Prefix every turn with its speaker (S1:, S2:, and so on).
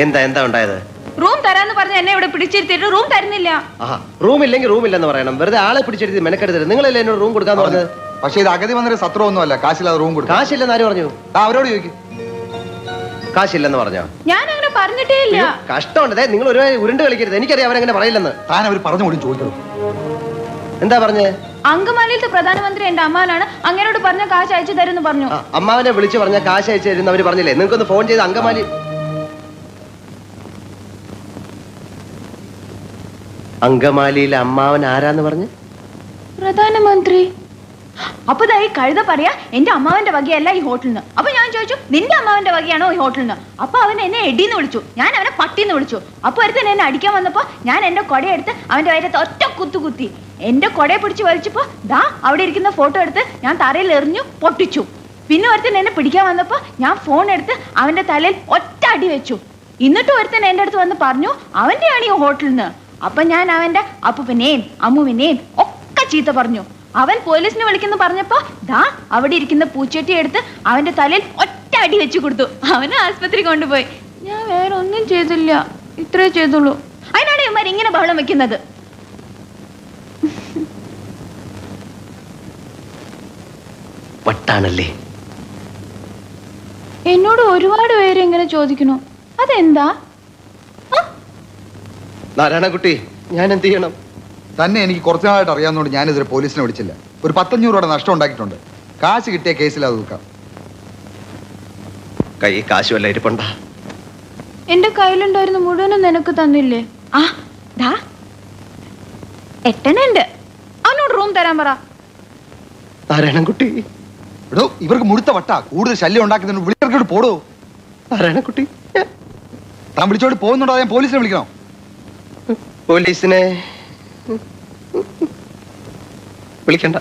S1: എന്താ എന്താ ഉണ്ടായത്?
S2: റൂം തരാന്ന് പറഞ്ഞ എന്നെ ഇവിടെ പിടിച്ചിരുത്തിട്ട് റൂം തരുന്നില്ല.
S1: റൂം ഇല്ലെങ്കിൽ റൂം ഇല്ലെന്ന് പറയണം. വെറുതെ ആളെ പിടിച്ചെടുത്ത് മെനക്കെടുത്തരുത്. നിങ്ങളല്ലേ എന്നോട് റൂം കൊടുക്കാന്ന് പറഞ്ഞത്?
S3: പക്ഷേ ഇത് അഗതി വന്നൊരു സത്രമൊന്നുമല്ല. കാശില്ലാതെ റൂം കൊടുക്കും.
S1: കാശില്ലെന്ന് ആര് പറഞ്ഞു?
S3: അവരോട് ചോദിക്കും.
S2: കാശില്ലെന്ന് പറഞ്ഞോ? ഞാൻ അങ്ങനെ പറഞ്ഞിട്ടേ ഇല്ല.
S1: കഷ്ടമുണ്ട്. നിങ്ങൾ ഒരു ഉരുണ്ട് കളിക്കരുത്. എനിക്കറിയാം അവരങ്ങനെ പറയില്ലെന്ന്.
S3: താൻ അവർ പറഞ്ഞു കൂടി ചോദിക്കണം.
S1: എന്താ പറഞ്ഞേ?
S2: അങ്കമാലിയിലത്തെ പ്രധാനമന്ത്രി എന്റെ അമ്മാനാണ്, അങ്ങനോട് പറഞ്ഞ കാശ് അയച്ചു തരുമെന്ന് പറഞ്ഞു.
S1: അമ്മാവനെ വിളിച്ചു പറഞ്ഞ കാശ് അയച്ചു തരുന്ന അവര് പറഞ്ഞില്ലേ? നിങ്ങൾക്കൊന്ന് ഫോൺ ചെയ്ത് അങ്കമാലിയിലെ അമ്മാവൻ ആരാന്ന് പറഞ്ഞു?
S2: പ്രധാനമന്ത്രി. അപ്പൊ ഈ കഴുത പറയാ എന്റെ അമ്മാവന്റെ വകയല്ല ഈ ഹോട്ടലിൽ നിന്ന്. അപ്പൊ ഞാൻ ചോദിച്ചു നിന്റെ അമ്മാവന്റെ വകയാണോ ഈ ഹോട്ടലിൽ നിന്ന്? അപ്പൊ അവൻ എന്നെ എടിന്ന് വിളിച്ചു, ഞാൻ അവനെ പട്ടിന്ന് വിളിച്ചു. അപ്പൊ ഒരുത്തൻ എന്നെ അടിക്കാൻ വന്നപ്പോ ഞാൻ എന്റെ കൊടയെടുത്ത് അവന്റെ വയറ്റത്ത് ഒറ്റ കുത്തി. എന്റെ കൊടയെ പിടിച്ച് വലിച്ചപ്പോ അവിടെ ഇരിക്കുന്ന ഫോട്ടോ എടുത്ത് ഞാൻ തറയിൽ എറിഞ്ഞു പൊട്ടിച്ചു. പിന്നെ ഒരുത്തൻ എന്നെ പിടിക്കാൻ വന്നപ്പോ ഞാൻ ഫോൺ എടുത്ത് അവന്റെ തലയിൽ ഒറ്റ അടി വെച്ചു. എന്നിട്ട് ഒരുത്തൻ എന്റെ അടുത്ത് വന്ന് പറഞ്ഞു അവന്റെയാണ് ഈ ഹോട്ടലിൽ നിന്ന്. അപ്പൊ ഞാൻ അവന്റെ അപ്പൂപ്പനെയും അമ്മുവിനെയും ഒക്കെ ചീത്ത പറഞ്ഞു. അവൻ പോലീസിനെ വിളിക്കുന്നു പറഞ്ഞപ്പോ അവിടെ ഇരിക്കുന്ന പൂച്ചട്ടി എടുത്ത് അവന്റെ തലയിൽ ഒറ്റ അടി വെച്ചു കൊടുത്തു. അവനെ ആസ്പത്രി കൊണ്ടുപോയി. ഞാൻ വേറെ ഒന്നും ചെയ്തില്ല, ഇത്രേ ചെയ്തുള്ളൂ. അതിനാണ് ഇവന്മാർ ഇങ്ങനെ ബഹളം വെക്കുന്നത്.
S1: വട്ടാണല്ലേ?
S2: എന്നോട് ഒരുപാട് പേര് ഇങ്ങനെ ചോദിക്കണു, അതെന്താ?
S1: നാരായണക്കുട്ടി, ഞാൻ എന്ത് ചെയ്യണം?
S3: തന്നെ എനിക്ക് കുറച്ചു നാളായിട്ട് അറിയാവുന്നതുകൊണ്ട് ഞാനിതുവരെ പോലീസിനെ വിളിച്ചില്ല. ഒരു 1500 രൂപയുടെ നഷ്ടം ഉണ്ടാക്കിയിട്ടുണ്ട്. കാശ് കിട്ടിയ കേസിൽ അത് നോക്കാം.
S1: കൈ കാശ് വല്ല ഇരിപ്പുണ്ടാ?
S2: എന്റെ കയ്യിലുണ്ടായിരുന്നു മുഴുവനും നിനക്ക് തന്നില്ലേ? എട്ടനുണ്ട്, അവനോട് റൂം തരാൻ പറ.
S1: നാരായണൻകുട്ടി,
S3: ഇവർക്ക് മുഴുത്ത വട്ടാ. കൂടുതൽ ശല്യം ഉണ്ടാക്കുന്നതിന് വിളിച്ചോട് പോടോ.
S1: നാരായണൻകുട്ടി,
S3: താൻ വിളിച്ചോട് പോകുന്നുണ്ടോ? ഞാൻ പോലീസിനെ വിളിക്കണോ?
S1: പോലീസിനെ വിളിക്കണ്ട.